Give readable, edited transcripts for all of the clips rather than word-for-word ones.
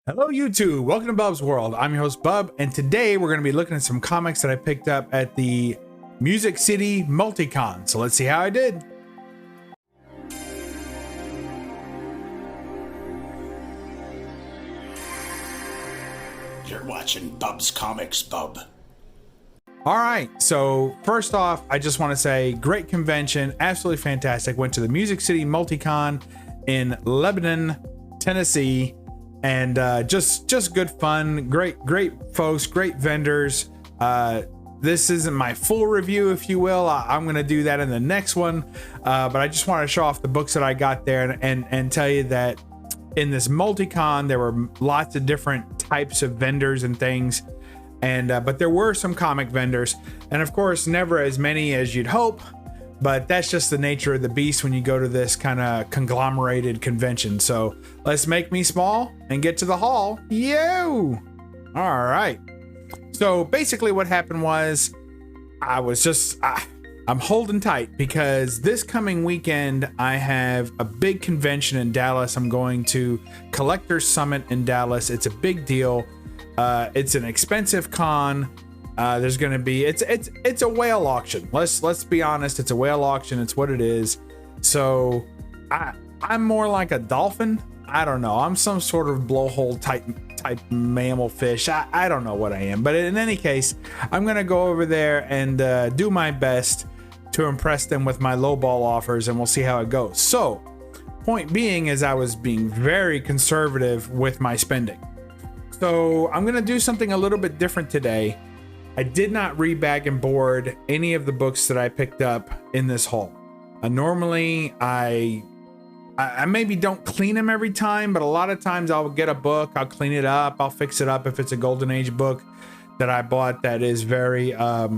Hello YouTube, welcome to Bub's World. I'm your host Bub, and today we're going to be looking at some comics that I picked up at the Music City Multicon. So let's see how I did. You're watching Bub's Comics, Bub. Alright, so first off, I just want to say great convention, absolutely fantastic. Went to the Music City Multicon in Lebanon, Tennessee. And just good fun, great folks, great vendors. This isn't my full review, if you will. I'm gonna do that in the next one, but I just want to show off the books that I got there and tell you that in this multicon there were lots of different types of vendors and things, and but there were some comic vendors, and of course never as many as you'd hope. But that's just the nature of the beast when you go to this kind of conglomerated convention. So let's make me small and get to the hall. Yo! All right. So basically what happened was I'm holding tight because this coming weekend I have a big convention in Dallas. I'm going to Collectors Summit in Dallas. It's a big deal. It's an expensive con. There's going to be it's a whale auction. Let's be honest, it's a whale auction. It's what it is. So I'm more like a dolphin. I don't know. I'm some sort of blowhole type mammal fish. I don't know what I am. But in any case, I'm going to go over there and do my best to impress them with my lowball offers, and we'll see how it goes. So point being is I was being very conservative with my spending. So I'm going to do something a little bit different today. I did not rebag and board any of the books that I picked up in this haul. Normally, I maybe don't clean them every time, but a lot of times I'll get a book, I'll clean it up, I'll fix it up if it's a Golden Age book that I bought that is very, has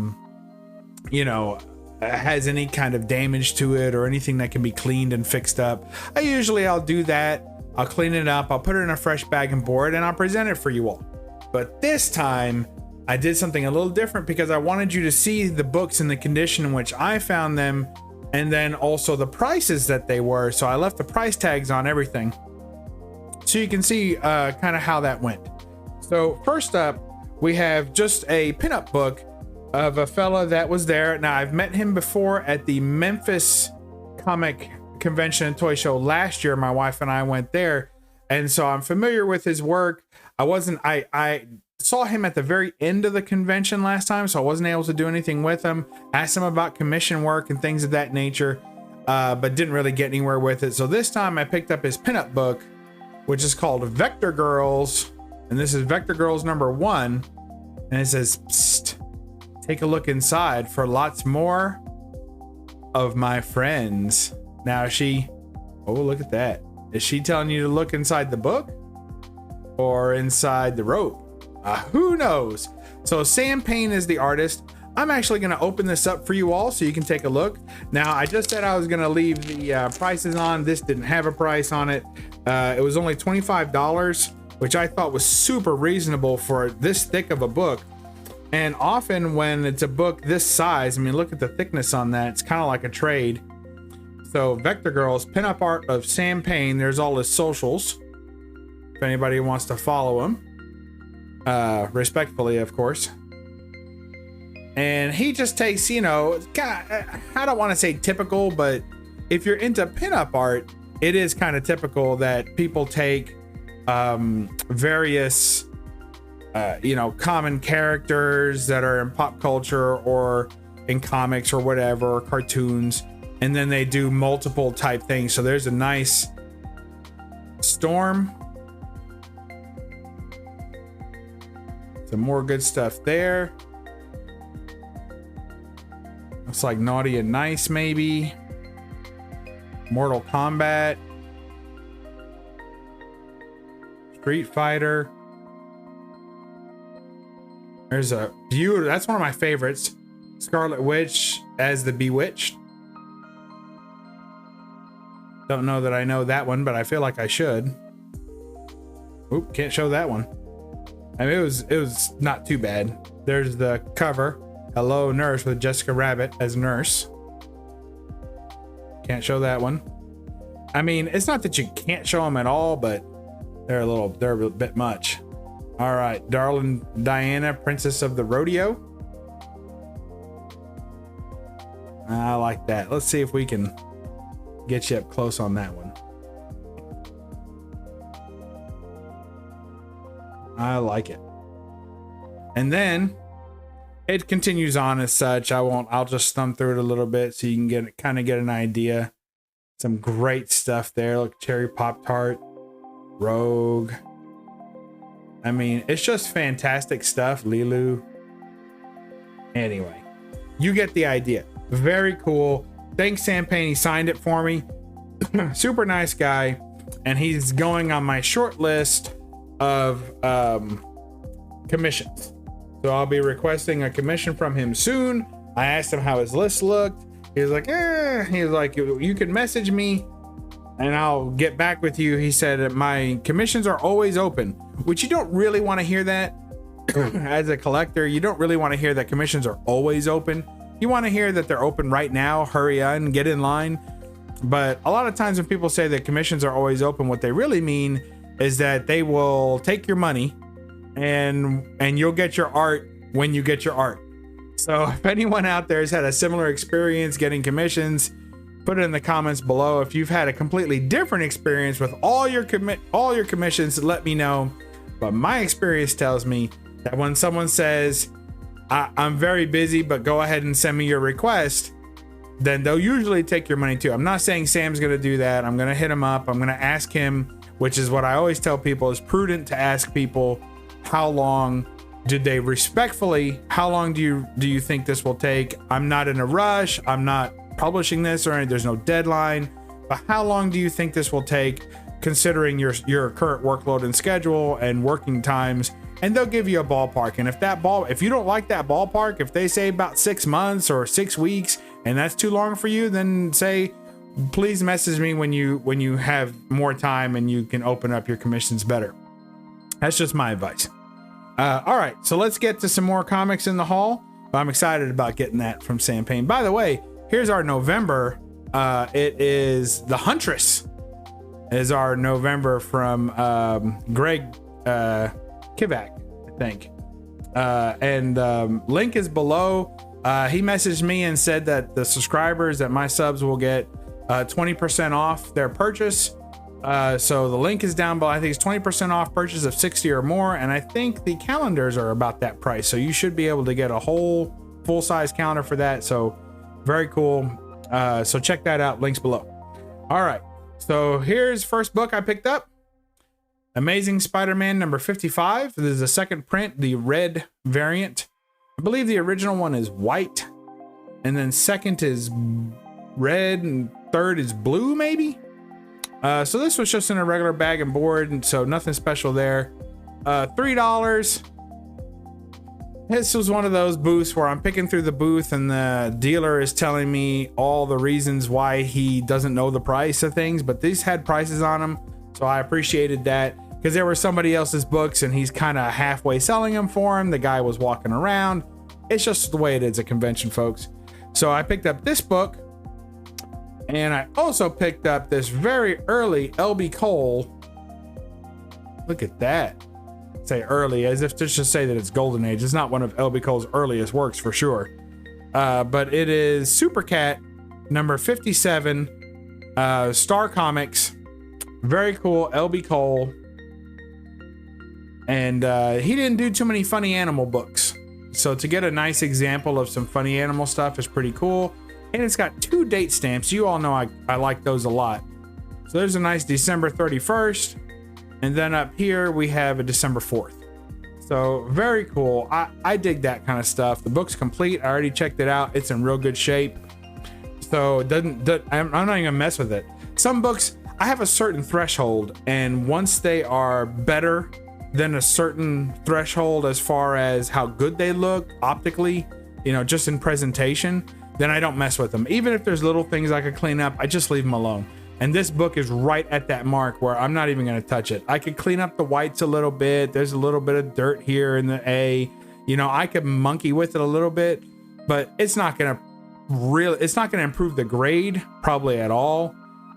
any kind of damage to it or anything that can be cleaned and fixed up. I'll do that. I'll clean it up, I'll put it in a fresh bag and board, and I'll present it for you all. But this time, I did something a little different because I wanted you to see the books in the condition in which I found them, and then also the prices that they were. So I left the price tags on everything so you can see kind of how that went. So first up, we have just a pinup book of a fella that was there. Now I've met him before at the Memphis Comic Convention and Toy Show last year. My wife and I went there, and so I'm familiar with his work. I saw him at the very end of the convention last time, so I wasn't able to do anything with him. Asked him about commission work and things of that nature, but didn't really get anywhere with it. So this time I picked up his pinup book, which is called Vector Girls, and this is Vector Girls #1, and it says, "Psst, take a look inside for lots more of my friends." Now oh, look at that. Is she telling you to look inside the book or inside the rope? Who knows? So Sam Payne is the artist. I'm actually going to open this up for you all so you can take a look. Now, I just said I was going to leave the prices on. This didn't have a price on it. It was only $25, which I thought was super reasonable for this thick of a book. And often when it's a book this size, I mean, look at the thickness on that. It's kind of like a trade. So Vector Girls, pinup art of Sam Payne. There's all his socials, if anybody wants to follow him. Respectfully, of course. And he just takes, I don't want to say typical, but if you're into pinup art, it is kind of typical that people take various common characters that are in pop culture or in comics or whatever, or cartoons, and then they do multiple type things. So there's a nice Storm. Some more good stuff there. Looks like Naughty and Nice, maybe. Mortal Kombat. Street Fighter. There's a beautiful, that's one of my favorites. Scarlet Witch as the Bewitched. Don't know that I know that one, but I feel like I should. Oop, can't show that one. I mean, it was not too bad. There's the cover. Hello Nurse with Jessica Rabbit as Nurse. Can't show that one. I mean, it's not that you can't show them at all, but They're a bit much. All right, darling Diana, Princess of the Rodeo. I like that. Let's see if we can get you up close on that one. I like it. And then it continues on as such. I'll just thumb through it a little bit so you can kind of get an idea. Some great stuff there. Look, Cherry Pop Tart, Rogue. I mean, it's just fantastic stuff. Lilu. Anyway, you get the idea. Very cool. Thanks, Sam Payne. He signed it for me. Super nice guy. And he's going on my short list of commissions. So I'll be requesting a commission from him soon. I asked him how his list looked. He was like, He's like, you can message me and I'll get back with you. He said, my commissions are always open, which you don't really want to hear that. As a collector, you don't really want to hear that commissions are always open. You want to hear that they're open right now. Hurry on, get in line. But a lot of times when people say that commissions are always open, what they really mean is that they will take your money and you'll get your art when you get your art. So if anyone out there has had a similar experience getting commissions, put it in the comments below. If you've had a completely different experience with all your commissions, let me know. But my experience tells me that when someone says, I'm very busy, but go ahead and send me your request, then they'll usually take your money too. I'm not saying Sam's going to do that. I'm going to hit him up. I'm going to ask him, which is what I always tell people is prudent to ask people, how long did they respectfully, how long do you think this will take? I'm not in a rush. I'm not publishing this or there's no deadline, but how long do you think this will take considering your current workload and schedule and working times? And they'll give you a ballpark. And if you don't like that ballpark, if they say about 6 months or 6 weeks and that's too long for you, then say, please message me when you have more time and you can open up your commissions better. That's just my advice. All right, so let's get to some more comics in the haul. I'm excited about getting that from Sam Payne. By the way, here's our November. It is The Huntress is our November from Greg Kivak, I think. Link is below. He messaged me and said that the subscribers, that my subs will get 20% off their purchase. So the link is down below. I think it's 20% off purchase of 60 or more. And I think the calendars are about that price. So you should be able to get a whole full-size calendar for that. So very cool. So check that out. Links below. All right. So here's first book I picked up. Amazing Spider-Man number 55. This is the second print, the red variant. I believe the original one is white. And then second is red and third is blue, maybe? So this was just in a regular bag and board, and so nothing special there. $3. This was one of those booths where I'm picking through the booth and the dealer is telling me all the reasons why he doesn't know the price of things, but these had prices on them. So I appreciated that because there were somebody else's books and he's kind of halfway selling them for him. The guy was walking around. It's just the way it is at convention, folks. So I picked up this book. And I also picked up this very early LB Cole. Look at that. Say early, as if to just say that it's Golden Age. It's not one of LB Cole's earliest works for sure. But it is Super Cat number 57, Star Comics. Very cool, LB Cole. And he didn't do too many funny animal books. So to get a nice example of some funny animal stuff is pretty cool. And it's got 2 date stamps. You all know I like those a lot. So there's a nice December 31st. And then up here we have a December 4th. So very cool. I dig that kind of stuff. The book's complete. I already checked it out. It's in real good shape. So I'm not even gonna mess with it. Some books, I have a certain threshold. And once they are better than a certain threshold as far as how good they look optically, you know, just in presentation, then I don't mess with them. Even if there's little things I could clean up, I just leave them alone. And this book is right at that mark where I'm not even going to touch it. I could clean up the whites a little bit. There's a little bit of dirt here in the A. You know, I could monkey with it a little bit, but it's not going to improve the grade probably at all.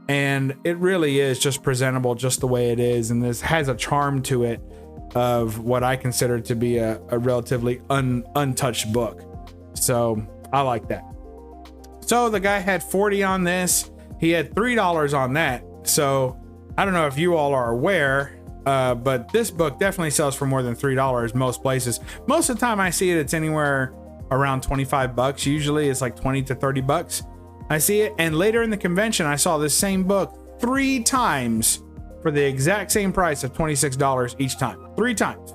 and it really is just presentable just the way it is, and this has a charm to it of what I consider to be a relatively untouched book. So I like that. So the guy had 40 on this. He had $3 on that. So I don't know if you all are aware, but this book definitely sells for more than $3 most places. Most of the time I see it, it's anywhere around 25 bucks. Usually it's like 20 to 30 bucks. I see it. And later in the convention, I saw this same book 3 times for the exact same price of $26 each time. 3 times.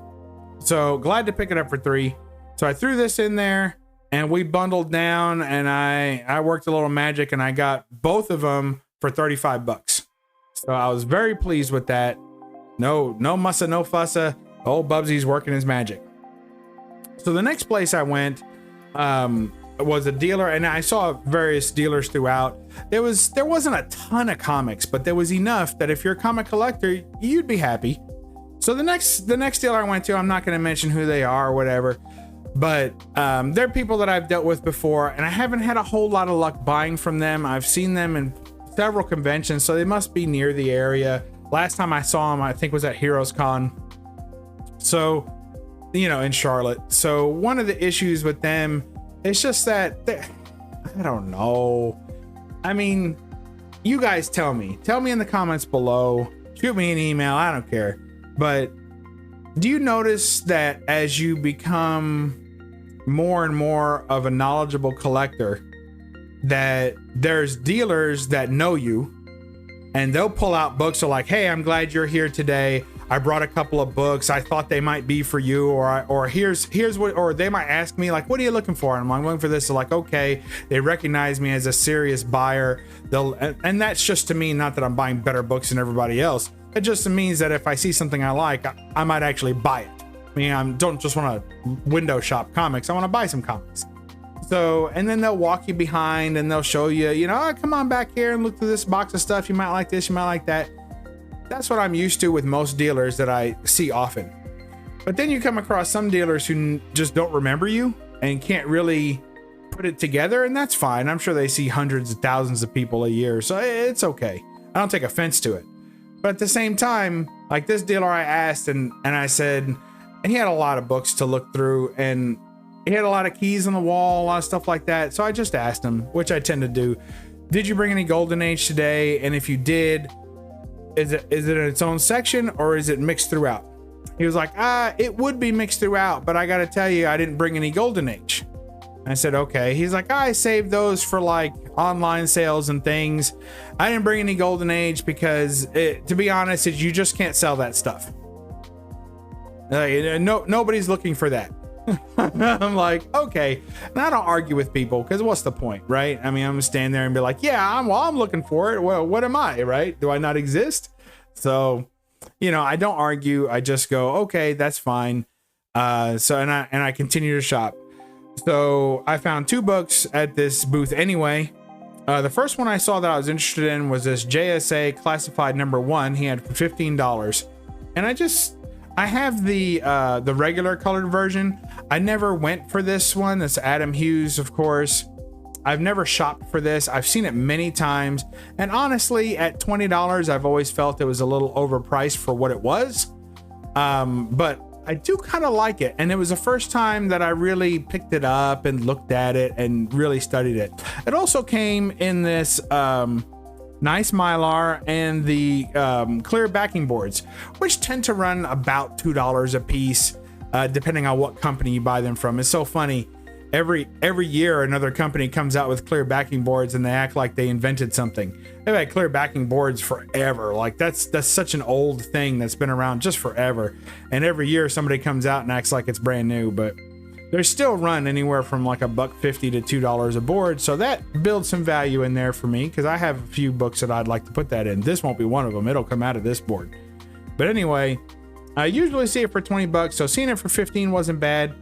So glad to pick it up for 3. So I threw this in there and we bundled down, and I worked a little magic and I got both of them for 35 bucks. So I was very pleased with that. No mussa, no fussa. Old Bubsy's working his magic. So the next place I went was a dealer, and I saw various dealers throughout. There wasn't a ton of comics, but there was enough that if you're a comic collector, you'd be happy. So the next dealer I went to, I'm not going to mention who they are or whatever, but they're people that I've dealt with before, and I haven't had a whole lot of luck buying from them. I've seen them in several conventions, so they must be near the area. Last time I saw them, I think, was at Heroes Con. So, in Charlotte. So one of the issues with them, it's just that I don't know. I mean, you guys tell me in the comments below, shoot me an email, I don't care. But do you notice that as you become more and more of a knowledgeable collector, that there's dealers that know you and they'll pull out books, so like, hey, I'm glad you're here today. I brought a couple of books. I thought they might be for you, or here's what, or they might ask me like, what are you looking for? And I'm looking for this. So like, okay, they recognize me as a serious buyer. And that's just to me, not that I'm buying better books than everybody else. It just means that if I see something I like, I might actually buy it. I mean, I don't just want to window shop comics. I want to buy some comics. So, and then they'll walk you behind and they'll show you, oh, come on back here and look through this box of stuff. You might like this, you might like that. That's what I'm used to with most dealers that I see often. But then you come across some dealers who just don't remember you and can't really put it together, and that's fine. I'm sure they see hundreds of thousands of people a year, so it's okay. I don't take offense to it. But at the same time, like this dealer, I asked and I said, and he had a lot of books to look through, and he had a lot of keys on the wall, a lot of stuff like that. So I just asked him, which I tend to do, did you bring any Golden Age today? And if you did, is it in its own section or is it mixed throughout? He was like, it would be mixed throughout, but I got to tell you, I didn't bring any Golden Age. I said, okay. He's like, I saved those for like online sales and things. I didn't bring any Golden Age because to be honest, you just can't sell that stuff. Nobody's looking for that. I'm like, okay. And I don't argue with people because what's the point, right? I mean, I'm gonna stand there and be like, yeah, I'm looking for it. Well, what am I, right? Do I not exist? So, I don't argue. I just go, okay, that's fine. And I continue to shop. So I found 2 books at this booth anyway. The first one I saw that I was interested in was this JSA Classified #1. He had $15, and I have the regular colored version. I never went for this one. That's Adam Hughes, of course. I've never shopped for this. I've seen it many times, and honestly, at $20, I've always felt it was a little overpriced for what it was. But I do kind of like it, and it was the first time that I really picked it up and looked at it and really studied it. It also came in this nice Mylar and the clear backing boards, which tend to run about $2 a piece, depending on what company you buy them from. It's so funny. Every year another company comes out with clear backing boards and they act like they invented something. They've had clear backing boards forever. Like that's such an old thing that's been around just forever. And every year somebody comes out and acts like it's brand new, but they're still run anywhere from like $1.50 to $2 a board. So that builds some value in there for me because I have a few books that I'd like to put that in. This won't be one of them. It'll come out of this board. But anyway, I usually see it for 20 bucks. So seeing it for 15 wasn't bad.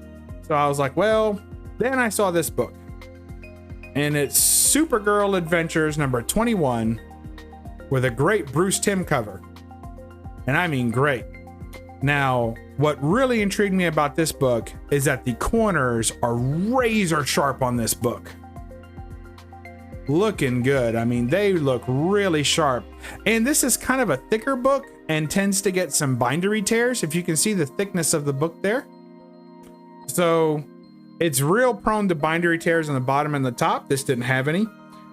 So I was like, well, then I saw this book, and it's Supergirl Adventures number 21 with a great Bruce Timm cover. And I mean great. Now, what really intrigued me about this book is that the corners are razor sharp on this book. looking good. I mean, they look really sharp. And this is kind of a thicker book and tends to get some bindery tears, if you can see the thickness of the book there. So it's real prone to bindery tears on the bottom and the top. This didn't have any.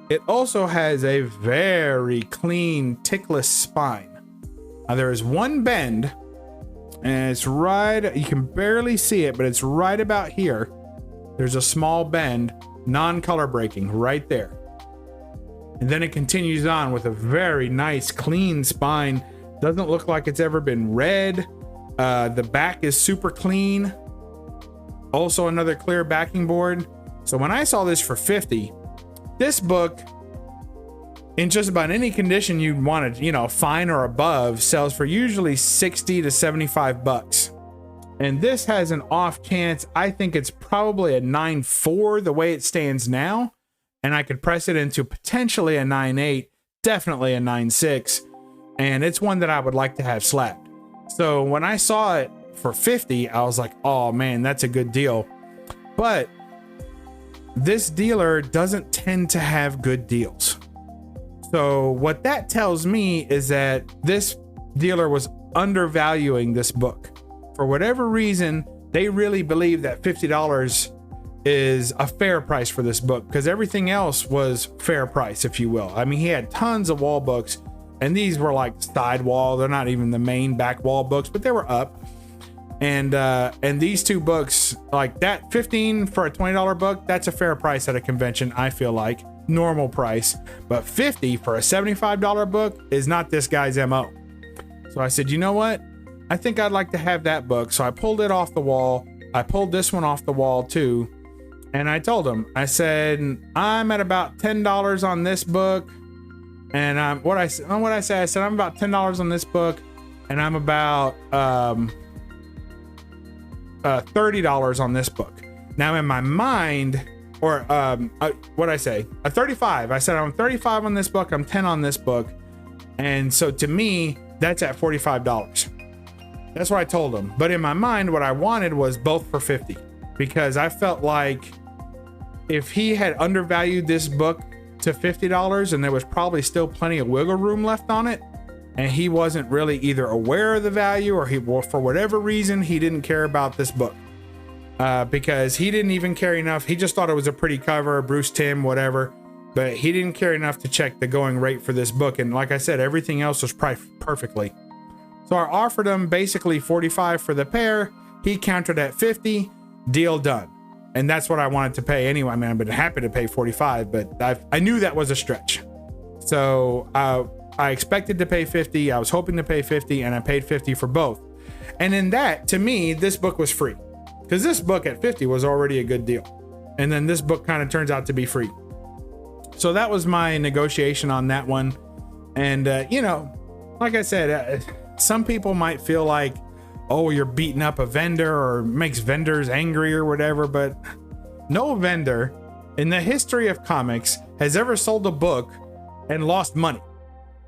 It also has a very clean, tickless spine. Now there is one bend, and it's right, you can barely see it, but it's right about here. There's a small bend, non-color breaking, right there. And then it continues on with a very nice, clean spine. Doesn't look like it's ever been read. The back is super clean. Also another clear backing board. So when I saw this for $50, this book, in just about any condition you'd want to, you know, fine or above, sells for usually 60 to 75 bucks. And this has an off chance. I think it's probably a 9.4 the way it stands now. And I could press it into potentially a 9.8, definitely a 9.6. And it's one that I would like to have slapped. So when I saw it for $50, I was like, oh man, that's a good deal. But this dealer doesn't tend to have good deals. So what that tells me is that this dealer was undervaluing this book. For whatever reason, they really believe that $50 is a fair price for this book, because everything else was fair price, if you will. I mean, he had tons of wall books, and these were like side wall. They're not even the main back wall books, but they were up. And these two books, like that, 15 for a $20 book, that's a fair price at a convention, I feel like. Normal price. But 50 for a $75 book is not this guy's MO. So I said, you know what? I think I'd like to have that book. So I pulled it off the wall. I pulled this one off the wall too. And I told him, I said, I'm at about $10 on this book. And what I said, I said, I'm about $10 on this book. And I'm about $30 on this book. Now in my mind, or what I say, a 35. I said I'm 35 on this book. I'm 10 on this book. And so to me, that's at $45. That's what I told him. But in my mind, what I wanted was both for 50, because I felt like if he had undervalued this book to $50 and there was probably still plenty of wiggle room left on it, and he wasn't really either aware of the value, or for whatever reason, he didn't care about this book. Because he didn't even care enough. He just thought it was a pretty cover, Bruce Timm, whatever. But he didn't care enough to check the going rate for this book. And like I said, everything else was priced perfectly. So I offered him basically $45 for the pair. He countered at $50. Deal done. And that's what I wanted to pay anyway. I mean, I've been happy to pay $45, but I knew that was a stretch. So I expected to pay $50. I was hoping to pay $50, and I paid $50 for both. And in that, to me, this book was free. Because this book at $50 was already a good deal. And then this book kind of turns out to be free. So that was my negotiation on that one. And, you know, like I said, some people might feel like, oh, you're beating up a vendor or makes vendors angry or whatever. But no vendor in the history of comics has ever sold a book and lost money.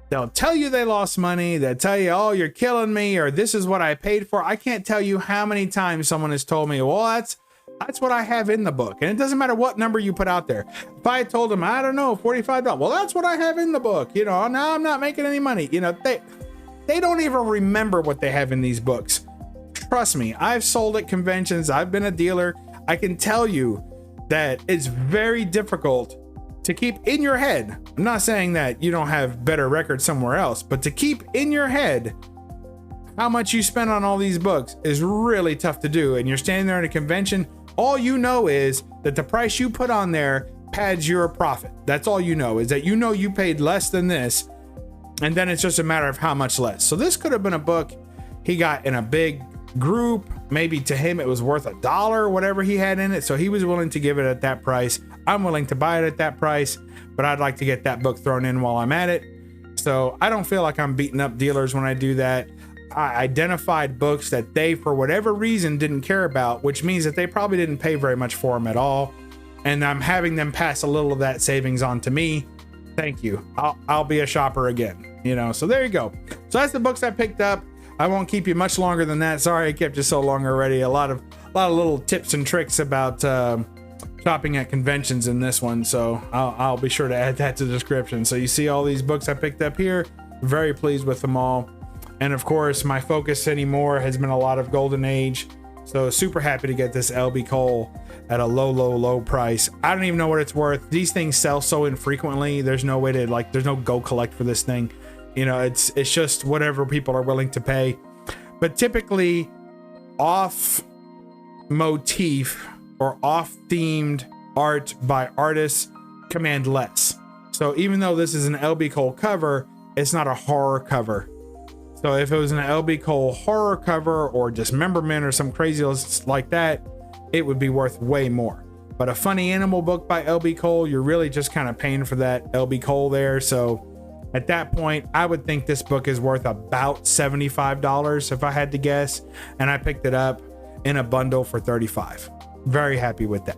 They'll tell you they lost money. They'll tell you, oh, you're killing me, or this is what I paid for. I can't tell you how many times someone has told me, well, that's what I have in the book. And it doesn't matter what number you put out there. If I told them, I don't know, $45, well, that's what I have in the book. You know, now I'm not making any money. You know, they don't even remember what they have in these books. Trust me, I've sold at conventions. I've been a dealer. I can tell you that it's very difficult to keep in your head. I'm not saying that you don't have better records somewhere else, but to keep in your head how much you spend on all these books is really tough to do. And you're standing there at a convention, all you know is that the price you put on there pads your profit. That's all you know, is that you know you paid less than this, and then it's just a matter of how much less. So this could have been a book he got in a big group. Maybe to him it was worth $1, whatever he had in it, so he was willing to give it at that price. I'm willing to buy it at that price, but I'd like to get that book thrown in while I'm at it. So I don't feel like I'm beating up dealers when I do that. I identified books that they, for whatever reason, didn't care about, which means that they probably didn't pay very much for them at all. And I'm having them pass a little of that savings on to me. Thank you. I'll be a shopper again, you know. So there you go. So that's the books I picked up. I won't keep you much longer than that. Sorry I kept you so long already. A lot of little tips and tricks about shopping at conventions in this one, so I'll be sure to add that to the description. So you see all these books I picked up here. Very pleased with them all. And of course, my focus anymore has been a lot of Golden Age. So super happy to get this LB Cole at a low price. I don't even know what it's worth. These things sell so infrequently. There's no way to, like, there's no go collect for this thing. You know, it's just whatever people are willing to pay. But typically off motif or off themed art by artists command less. So even though this is an LB Cole cover, it's not a horror cover. So if it was an LB Cole horror cover or Dismemberment or some crazy like that, it would be worth way more. But a funny animal book by LB Cole, you're really just kind of paying for that LB Cole there. So at that point, I would think this book is worth about $75 if I had to guess. And I picked it up in a bundle for $35. Very happy with that.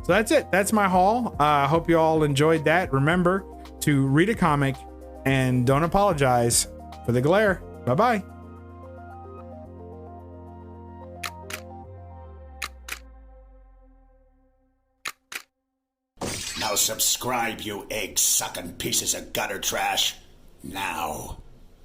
So that's it. That's my haul. I hope you all enjoyed that. Remember to read a comic and don't apologize for the glare. Bye-bye. Now subscribe, you egg-sucking pieces of gutter trash. Now.